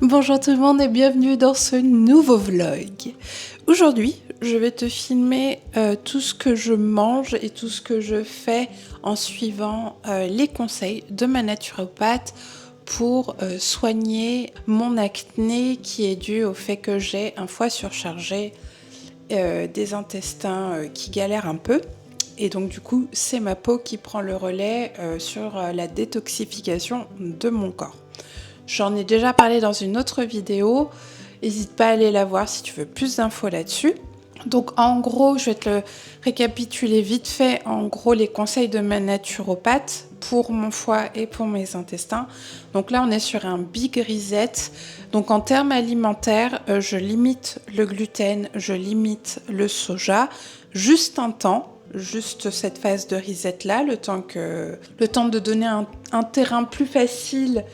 Bonjour tout le monde et bienvenue dans ce nouveau vlog. Aujourd'hui, je vais te filmer tout ce que je mange et tout ce que je fais en suivant les conseils de ma naturopathe pour soigner mon acné qui est dû au fait que j'ai un foie surchargé, des intestins qui galèrent un peu. Et donc du coup, c'est ma peau qui prend le relais sur la détoxification de mon corps. J'en ai déjà parlé dans une autre vidéo, n'hésite pas à aller la voir si tu veux plus d'infos là-dessus. Donc en gros, je vais te le récapituler vite fait, en gros les conseils de ma naturopathe pour mon foie et pour mes intestins. Donc là on est sur un big reset. Donc en termes alimentaires, je limite le gluten, je limite le soja, juste un temps. Juste cette phase de reset là, le temps de donner un terrain plus facile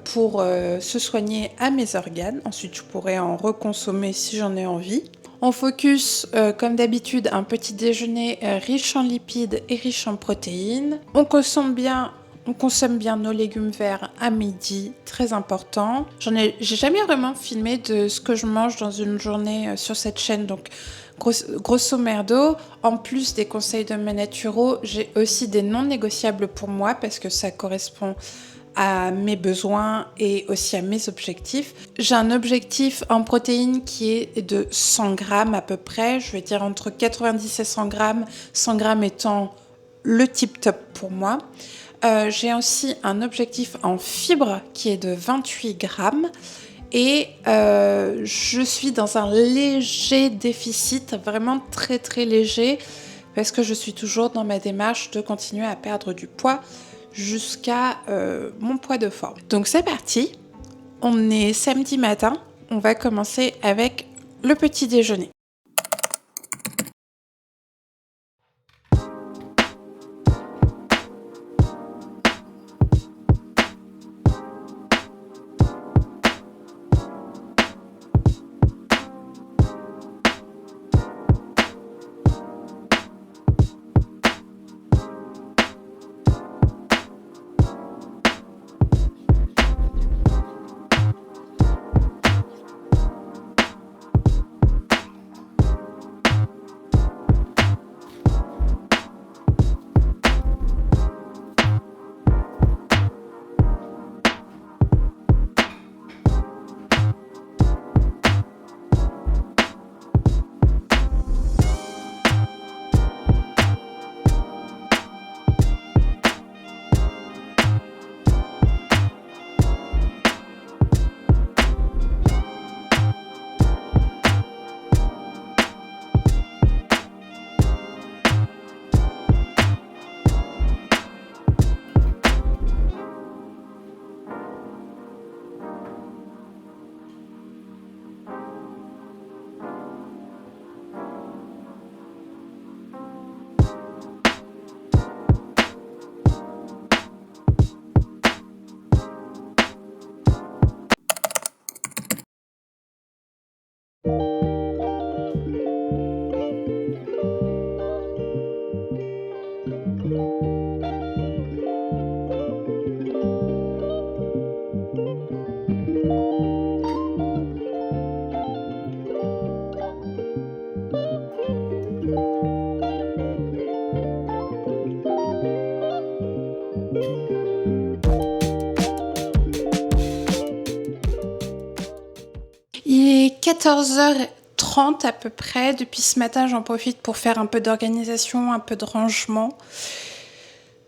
pour se soigner à mes organes. Ensuite, je pourrais en reconsommer si j'en ai envie. On focus, comme d'habitude, un petit déjeuner riche en lipides et riche en protéines. On consomme bien nos légumes verts à midi, très important. J'ai jamais vraiment filmé de ce que je mange dans une journée sur cette chaîne, donc grosso merdo, en plus des conseils de mes naturaux, j'ai aussi des non négociables pour moi parce que ça correspond à mes besoins et aussi à mes objectifs. J'ai un objectif en protéines qui est de 100 grammes à peu près, je vais dire entre 90 et 100 grammes, 100 grammes étant le tip top pour moi. J'ai aussi un objectif en fibres qui est de 28 grammes et je suis dans un léger déficit, vraiment très très léger, parce que je suis toujours dans ma démarche de continuer à perdre du poids jusqu'à mon poids de forme. Donc c'est parti, on est samedi matin, on va commencer avec le petit déjeuner. Il est 14h30 à peu près. Depuis ce matin, j'en profite pour faire un peu d'organisation, un peu de rangement.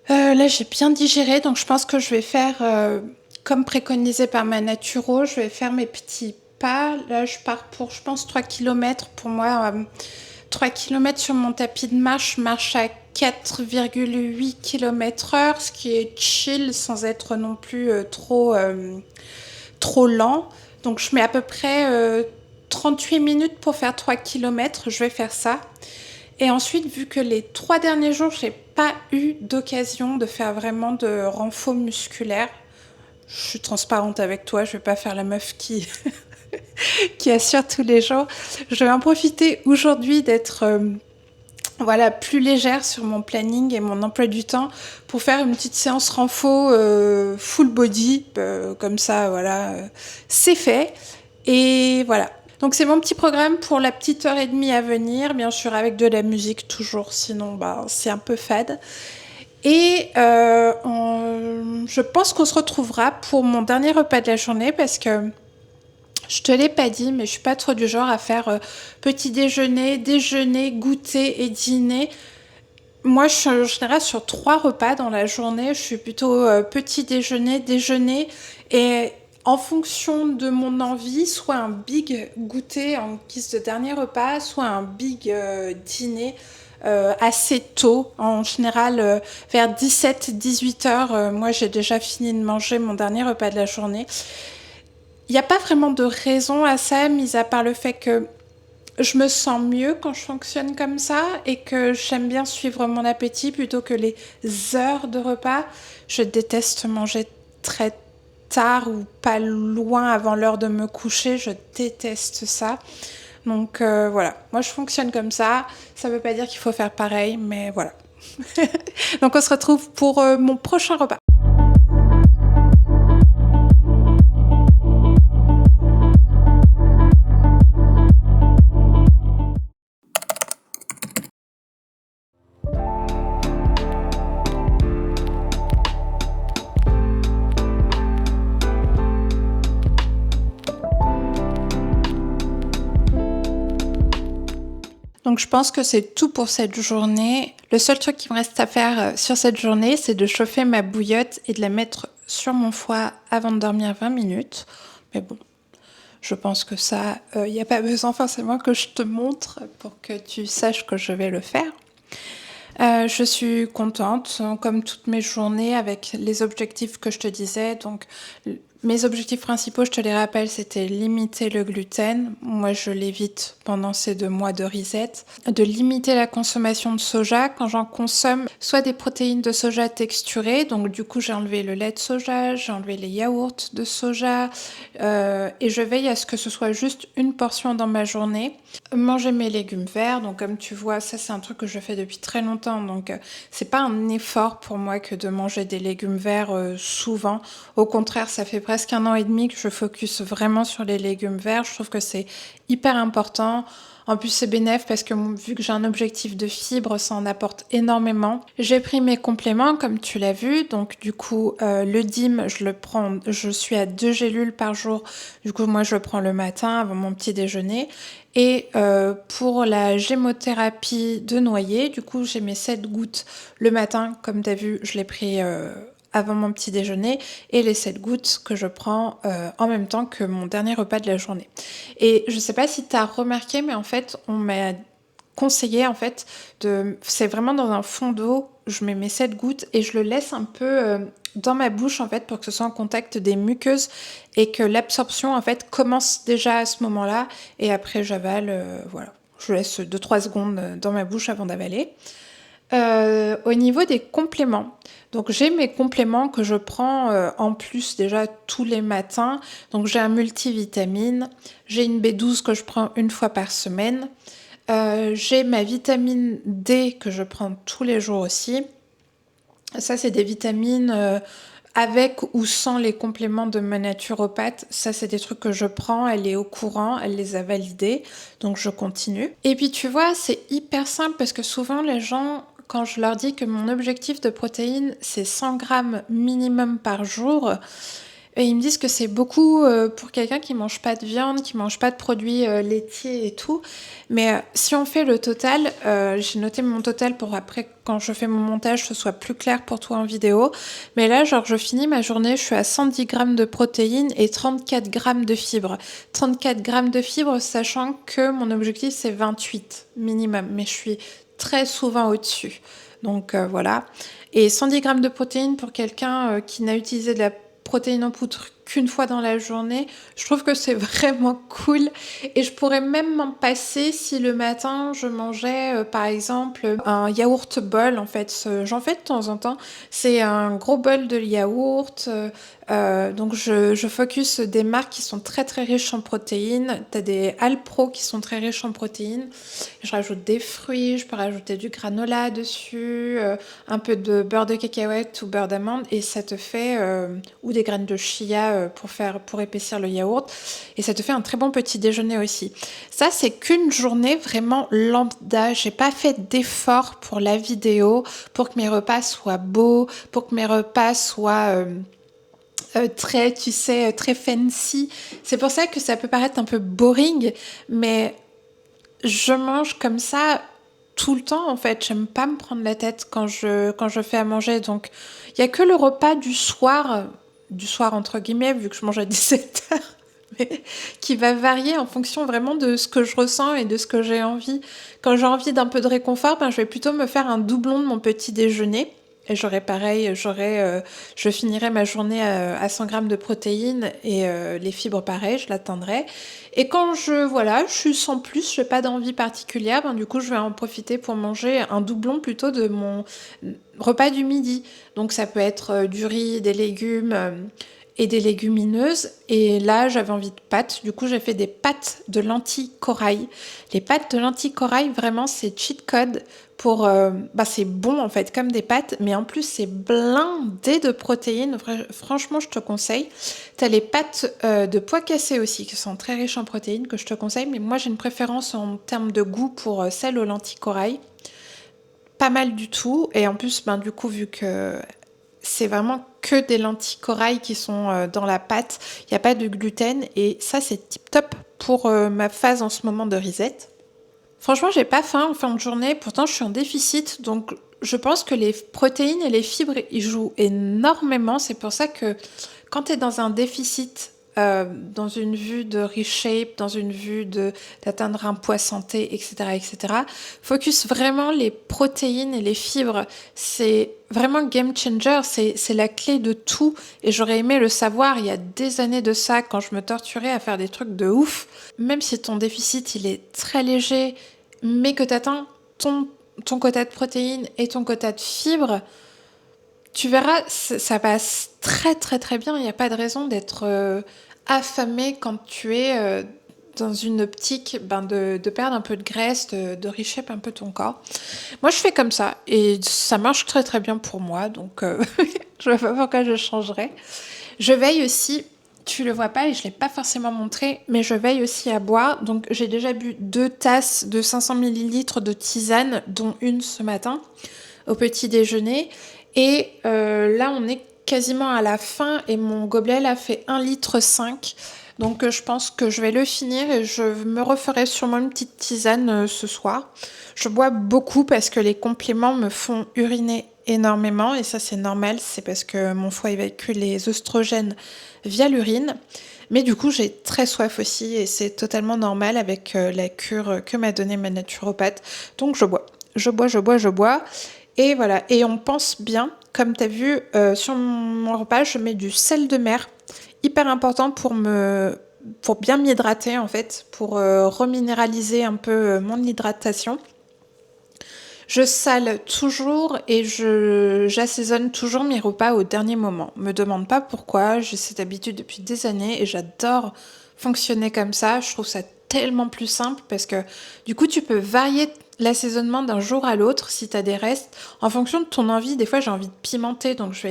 Là, j'ai bien digéré, donc je pense que je vais faire, comme préconisé par ma naturo, je vais faire mes petits pas. Là, je pars pour, je pense, 3 km. Pour moi, 3 km sur mon tapis de marche, je marche à 4,8 km/h, ce qui est chill sans être non plus trop lent. Donc je mets à peu près 38 minutes pour faire 3 km, je vais faire ça. Et ensuite, vu que les 3 derniers jours, j'ai pas eu d'occasion de faire vraiment de renfort musculaire, je suis transparente avec toi, je vais pas faire la meuf qui qui assure tous les jours. Je vais en profiter aujourd'hui d'être voilà, plus légère sur mon planning et mon emploi du temps pour faire une petite séance renfo full body, comme ça, voilà, c'est fait. Et voilà. Donc c'est mon petit programme pour la petite heure et demie à venir, bien sûr avec de la musique toujours, sinon bah, c'est un peu fade. Et je pense qu'on se retrouvera pour mon dernier repas de la journée parce que je te l'ai pas dit, mais je suis pas trop du genre à faire petit déjeuner, déjeuner, goûter et dîner. Moi, je suis en général sur 3 repas dans la journée. Je suis plutôt petit déjeuner, déjeuner et en fonction de mon envie, soit un big goûter en guise de dernier repas, soit un big dîner assez tôt. En général, vers 17-18 heures, moi j'ai déjà fini de manger mon dernier repas de la journée. Il n'y a pas vraiment de raison à ça, mis à part le fait que je me sens mieux quand je fonctionne comme ça et que j'aime bien suivre mon appétit plutôt que les heures de repas. Je déteste manger très tard ou pas loin avant l'heure de me coucher. Je déteste ça. Donc voilà, moi je fonctionne comme ça. Ça ne veut pas dire qu'il faut faire pareil, mais voilà. Donc on se retrouve pour mon prochain repas. Donc je pense que c'est tout pour cette journée. Le seul truc qui me reste à faire sur cette journée, c'est de chauffer ma bouillotte et de la mettre sur mon foie avant de dormir 20 minutes. Mais bon, je pense que ça, il n'y a pas besoin forcément que je te montre pour que tu saches que je vais le faire. Je suis contente, comme toutes mes journées, avec les objectifs que je te disais. Donc, mes objectifs principaux, je te les rappelle, c'était limiter le gluten. Moi, je l'évite pendant ces 2 mois de reset. De limiter la consommation de soja. Quand j'en consomme, soit des protéines de soja texturées. Donc, du coup, j'ai enlevé le lait de soja, j'ai enlevé les yaourts de soja. Et je veille à ce que ce soit juste une portion dans ma journée. Manger mes légumes verts. Donc, comme tu vois, ça, c'est un truc que je fais depuis très longtemps. Donc, c'est pas un effort pour moi que de manger des légumes verts souvent. Au contraire, ça fait presque 1 an et demi que je focus vraiment sur les légumes verts. Je trouve que c'est hyper important. En plus, c'est bénéf parce que vu que j'ai un objectif de fibres, ça en apporte énormément. J'ai pris mes compléments, comme tu l'as vu. Donc, du coup, le DIM, je le prends. Je suis à 2 gélules par jour. Du coup, moi, je le prends le matin avant mon petit déjeuner. Et pour la gémothérapie de noyer, du coup, j'ai mes 7 gouttes le matin. Comme tu as vu, je l'ai pris avant mon petit déjeuner et les 7 gouttes que je prends en même temps que mon dernier repas de la journée. Et je sais pas si tu as remarqué, mais en fait, on m'a conseillé en fait c'est vraiment dans un fond d'eau, je mets mes 7 gouttes et je le laisse un peu dans ma bouche en fait pour que ce soit en contact des muqueuses et que l'absorption en fait commence déjà à ce moment-là et après j'avale, voilà. Je laisse 2-3 secondes dans ma bouche avant d'avaler. Au niveau des compléments, donc j'ai mes compléments que je prends en plus déjà tous les matins. Donc j'ai un multivitamine, j'ai une B12 que je prends 1 fois par semaine, j'ai ma vitamine D que je prends tous les jours aussi. Ça c'est des vitamines avec ou sans les compléments de ma naturopathe. Ça c'est des trucs que je prends, elle est au courant, elle les a validés, donc je continue. Et puis tu vois, c'est hyper simple parce que souvent les gens, quand je leur dis que mon objectif de protéines, c'est 100 grammes minimum par jour, et ils me disent que c'est beaucoup pour quelqu'un qui mange pas de viande, qui mange pas de produits laitiers et tout. Mais si on fait le total, j'ai noté mon total pour après, quand je fais mon montage, ce soit plus clair pour toi en vidéo. Mais là, genre, je finis ma journée, je suis à 110 grammes de protéines et 34 grammes de fibres. 34 grammes de fibres, sachant que mon objectif, c'est 28 minimum. Mais je suis très souvent au-dessus. Donc voilà. Et 110 grammes de protéines pour quelqu'un qui n'a utilisé de la protéines en poudre qu'une fois dans la journée. Je trouve que c'est vraiment cool et je pourrais même m'en passer si le matin je mangeais par exemple un yaourt bol en fait. J'en fais de temps en temps. C'est un gros bol de yaourt. Donc je focus des marques qui sont très très riches en protéines. T'as des Alpro qui sont très riches en protéines. Je rajoute des fruits, je peux rajouter du granola dessus, un peu de beurre de cacahuète ou beurre d'amande et ça te fait ou des graines de chia pour épaissir le yaourt et ça te fait un très bon petit déjeuner aussi. Ça c'est qu'une journée vraiment lambda. J'ai pas fait d'effort pour la vidéo, pour que mes repas soient beaux, pour que mes repas soient très, tu sais, très fancy. C'est pour ça que ça peut paraître un peu boring, mais je mange comme ça tout le temps en fait. J'aime pas me prendre la tête quand je fais à manger. Donc il y a que le repas du soir entre guillemets, vu que je mange à 17h, mais qui va varier en fonction vraiment de ce que je ressens et de ce que j'ai envie. Quand j'ai envie d'un peu de réconfort, ben, je vais plutôt me faire un doublon de mon petit déjeuner. Et j'aurai pareil, je finirai ma journée à 100 grammes de protéines et les fibres pareil, je l'atteindrai. Et quand je suis sans plus, j'ai pas d'envie particulière, ben du coup je vais en profiter pour manger un doublon plutôt de mon repas du midi. Donc ça peut être du riz, des légumes et des légumineuses. Et là j'avais envie de pâtes, du coup j'ai fait des pâtes de lentilles corail. Les pâtes de lentilles corail, vraiment c'est cheat code pour c'est bon en fait comme des pâtes mais en plus c'est blindé de protéines. Franchement je te conseille. T'as les pâtes de pois cassés aussi qui sont très riches en protéines que je te conseille, mais moi j'ai une préférence en termes de goût pour celles aux lentilles corail, pas mal du tout. Et en plus ben du coup vu que c'est vraiment que des lentilles corail qui sont dans la pâte, il n'y a pas de gluten et ça c'est tip top pour ma phase en ce moment de reset. Franchement, j'ai pas faim en fin de journée, pourtant je suis en déficit, donc je pense que les protéines et les fibres y jouent énormément. C'est pour ça que quand tu es dans un déficit, dans une vue de reshape, dans une vue d'atteindre un poids santé, etc., etc., focus vraiment les protéines et les fibres. C'est vraiment game changer, c'est la clé de tout. Et j'aurais aimé le savoir il y a des années de ça, quand je me torturais à faire des trucs de ouf. Même si ton déficit, il est très léger, mais que tu atteins ton quota de protéines et ton quota de fibres, tu verras, ça passe très très très bien. Il n'y a pas de raison d'être affamé quand tu es dans une optique de perdre un peu de graisse, de reshape un peu ton corps. Moi, je fais comme ça et ça marche très très bien pour moi. Donc, je ne vois pas pourquoi je changerais. Je veille aussi, tu le vois pas et je l'ai pas forcément montré, mais je veille aussi à boire. Donc, j'ai déjà bu 2 tasses de 500 millilitres de tisane, dont une ce matin, au petit déjeuner. Et là, on est quasiment à la fin et mon gobelet là fait 1,5 litre. Donc je pense que je vais le finir et je me referai sûrement une petite tisane ce soir. Je bois beaucoup parce que les compléments me font uriner énormément et ça c'est normal, c'est parce que mon foie évacue les oestrogènes via l'urine. Mais du coup j'ai très soif aussi et c'est totalement normal avec la cure que m'a donnée ma naturopathe. Donc je bois, je bois, je bois, je bois. Et voilà, et on pense bien, comme tu as vu, sur mon repas, je mets du sel de mer, hyper important pour bien m'hydrater en fait, pour reminéraliser un peu mon hydratation. Je sale toujours et j'assaisonne toujours mes repas au dernier moment. Me demande pas pourquoi, j'ai cette habitude depuis des années et j'adore fonctionner comme ça. Je trouve ça tellement plus simple parce que du coup tu peux varier l'assaisonnement d'un jour à l'autre si tu as des restes en fonction de ton envie. Des fois j'ai envie de pimenter donc je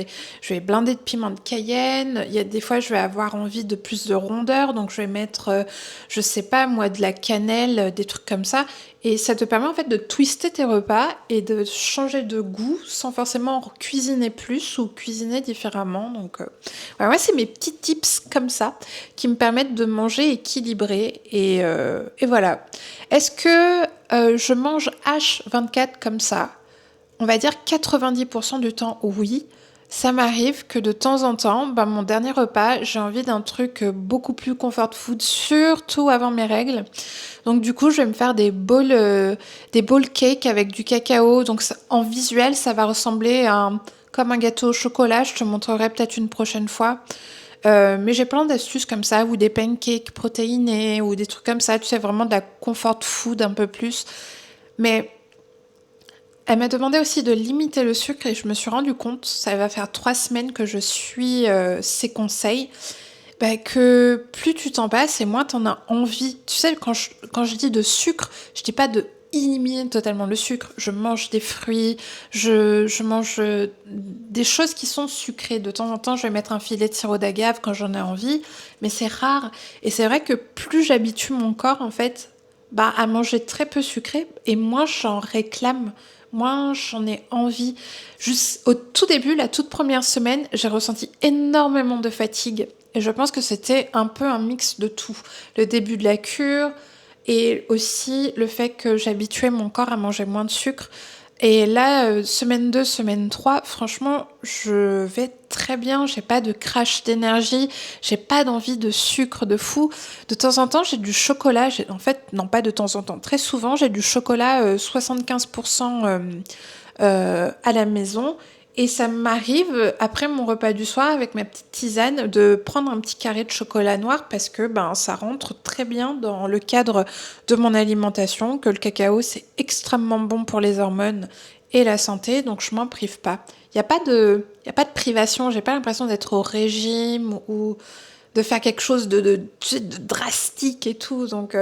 vais blinder de piment de Cayenne. Il y a des fois je vais avoir envie de plus de rondeur donc je vais mettre je sais pas moi de la cannelle, des trucs comme ça et ça te permet en fait de twister tes repas et de changer de goût sans forcément cuisiner plus ou cuisiner différemment. Donc ouais, c'est mes petits tips comme ça qui me permettent de manger équilibré et voilà. Est-ce que je mange H24 comme ça? On va dire 90% du temps, oui. Ça m'arrive que de temps en temps, mon dernier repas, j'ai envie d'un truc beaucoup plus comfort food, surtout avant mes règles. Donc du coup, je vais me faire des bowls cake avec du cacao. Donc en visuel, ça va ressembler comme un gâteau au chocolat. Je te montrerai peut-être une prochaine fois. Mais j'ai plein d'astuces comme ça, ou des pancakes protéinés, ou des trucs comme ça, tu sais, vraiment de la comfort food un peu plus. Mais elle m'a demandé aussi de limiter le sucre et je me suis rendu compte, ça va faire 3 semaines que je suis ses conseils, bah, que plus tu t'en passes et moins t'en as envie. Tu sais, quand je dis de sucre, je dis pas de éliminer totalement le sucre. Je mange des fruits, je mange des choses qui sont sucrées. De temps en temps, je vais mettre un filet de sirop d'agave quand j'en ai envie, mais c'est rare. Et c'est vrai que plus j'habitue mon corps, en fait, bah, à manger très peu sucré, et moins j'en réclame, moins j'en ai envie. Juste au tout début, la toute première semaine, j'ai ressenti énormément de fatigue. Et je pense que c'était un peu un mix de tout. Le début de la cure et aussi le fait que j'habituais mon corps à manger moins de sucre. Et là, semaine 2, semaine 3, franchement, je vais très bien. J'ai pas de crash d'énergie. J'ai pas d'envie de sucre de fou. De temps en temps, j'ai du chocolat. En fait, non, pas de temps en temps. Très souvent, j'ai du chocolat 75% à la maison. Et ça m'arrive, après mon repas du soir, avec ma petite tisane, de prendre un petit carré de chocolat noir parce que ben, ça rentre très bien dans le cadre de mon alimentation, que le cacao, c'est extrêmement bon pour les hormones et la santé, donc je m'en prive pas. Il y a pas de privation, j'ai pas l'impression d'être au régime ou de faire quelque chose de drastique et tout. Donc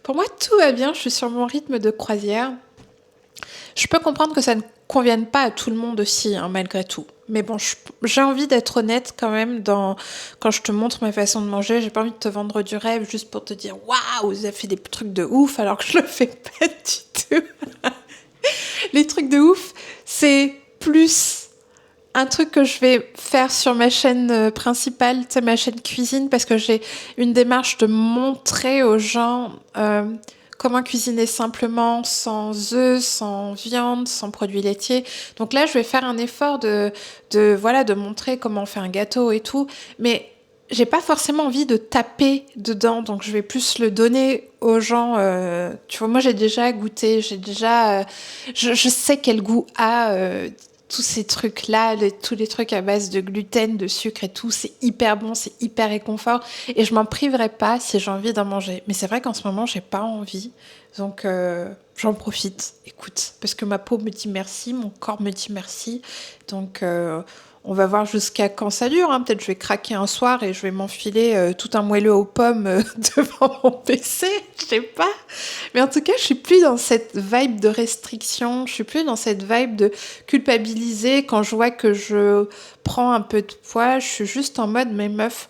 pour moi, tout va bien, je suis sur mon rythme de croisière. Je peux comprendre que ça ne convienne pas à tout le monde aussi, hein, malgré tout. Mais bon, j'ai envie d'être honnête quand même quand je te montre ma façon de manger. J'ai pas envie de te vendre du rêve juste pour te dire waouh, vous avez fait des trucs de ouf alors que je le fais pas du tout. Les trucs de ouf, c'est plus un truc que je vais faire sur ma chaîne principale, c'est ma chaîne cuisine, parce que j'ai une démarche de montrer aux gens comment cuisiner simplement, sans œufs, sans viande, sans produits laitiers. Donc là, je vais faire un effort voilà, de montrer comment on fait un gâteau et tout, mais j'ai pas forcément envie de taper dedans, donc je vais plus le donner aux gens. Tu vois, moi j'ai déjà goûté, je sais quel goût a tous ces trucs-là, tous les trucs à base de gluten, de sucre et tout, c'est hyper bon, c'est hyper réconfort. Et je m'en priverai pas si j'ai envie d'en manger. Mais c'est vrai qu'en ce moment, j'ai pas envie. Donc, j'en profite, écoute. Parce que ma peau me dit merci, mon corps me dit merci. Donc, on va voir jusqu'à quand ça dure. Hein. Peut-être je vais craquer un soir et je vais m'enfiler tout un moelleux aux pommes devant mon PC. Je sais pas. Mais en tout cas, je suis plus dans cette vibe de restriction. Je suis plus dans cette vibe de culpabiliser quand je vois que je prends un peu de poids. Je suis juste en mode, mais meuf,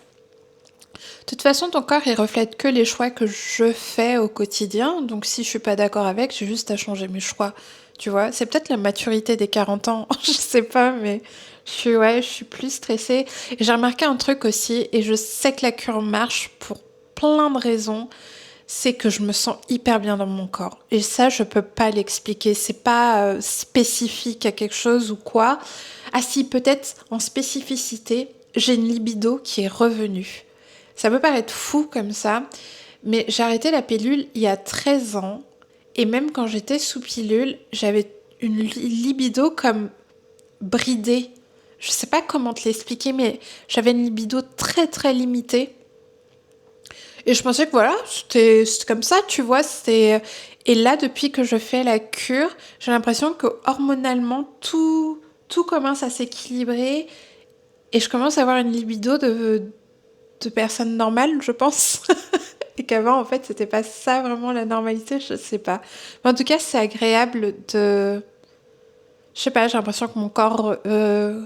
de toute façon, ton corps, il reflète que les choix que je fais au quotidien. Donc, si je suis pas d'accord avec, j'ai juste à changer mes choix. Tu vois, c'est peut-être la maturité des 40 ans. Je sais pas, mais je suis plus stressée. Et j'ai remarqué un truc aussi, et je sais que la cure marche pour plein de raisons, c'est que je me sens hyper bien dans mon corps. Et ça, je peux pas l'expliquer. C'est pas spécifique à quelque chose ou quoi. Ah si, peut-être en spécificité, j'ai une libido qui est revenue. Ça peut paraître fou comme ça, mais j'ai arrêté la pilule il y a 13 ans. Et même quand j'étais sous pilule, j'avais une libido comme bridée. Je sais pas comment te l'expliquer, mais j'avais une libido très très limitée. Et je pensais que voilà, c'était comme ça, tu vois. Et là, depuis que je fais la cure, j'ai l'impression que hormonalement, tout commence à s'équilibrer. Et je commence à avoir une libido de personne normale, je pense. Et qu'avant, en fait, c'était pas ça vraiment la normalité, je sais pas. Mais en tout cas, c'est agréable de... Je sais pas, j'ai l'impression que mon corps, je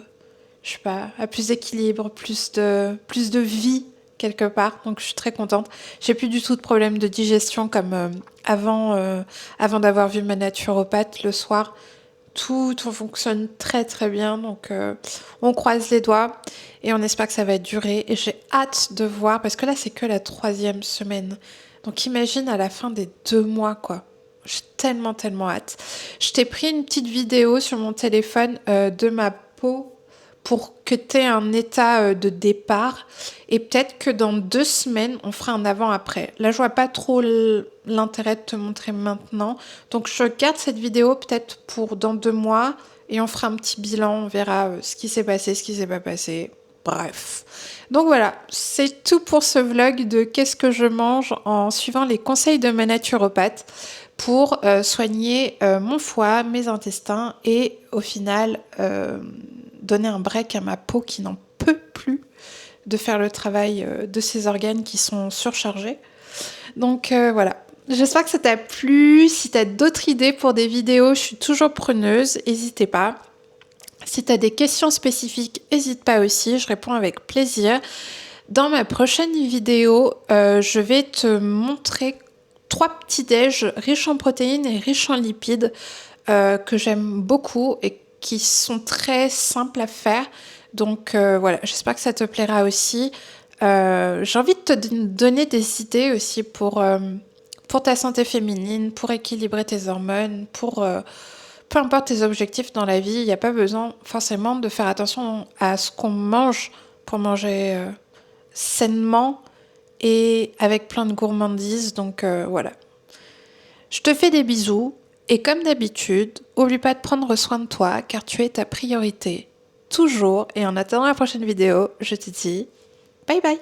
sais pas, a plus d'équilibre, plus de vie quelque part. Donc je suis très contente. J'ai plus du tout de problème de digestion comme avant d'avoir vu ma naturopathe le soir. Tout fonctionne très très bien, donc on croise les doigts et on espère que ça va durer. Et j'ai hâte de voir, parce que là c'est que la 3e semaine. Donc imagine à la fin des 2 mois, quoi. J'ai tellement tellement hâte. Je t'ai pris une petite vidéo sur mon téléphone de ma peau pour que tu aies un état de départ. Et peut-être que dans 2 semaines, on fera un avant-après. Là, je vois pas trop l'intérêt de te montrer maintenant. Donc, je garde cette vidéo peut-être pour dans 2 mois et on fera un petit bilan. On verra ce qui s'est passé, ce qui s'est pas passé. Bref. Donc voilà, c'est tout pour ce vlog de qu'est-ce que je mange en suivant les conseils de ma naturopathe pour soigner mon foie, mes intestins et au final donner un break à ma peau qui n'en peut plus de faire le travail de ses organes qui sont surchargés. Donc voilà. J'espère que ça t'a plu. Si tu as d'autres idées pour des vidéos, je suis toujours preneuse. N'hésitez pas. Si tu as des questions spécifiques, n'hésite pas aussi. Je réponds avec plaisir. Dans ma prochaine vidéo, je vais te montrer 3 petits déj riches en protéines et riches en lipides que j'aime beaucoup et qui sont très simples à faire. Donc voilà, j'espère que ça te plaira aussi. J'ai envie de te donner des idées aussi pour ta santé féminine, pour équilibrer tes hormones, pour peu importe tes objectifs dans la vie. Il n'y a pas besoin forcément de faire attention à ce qu'on mange pour manger sainement et avec plein de gourmandises. Donc voilà. Je te fais des bisous et comme d'habitude, n'oublie pas de prendre soin de toi car tu es ta priorité. Toujours, et en attendant la prochaine vidéo, je te dis bye bye.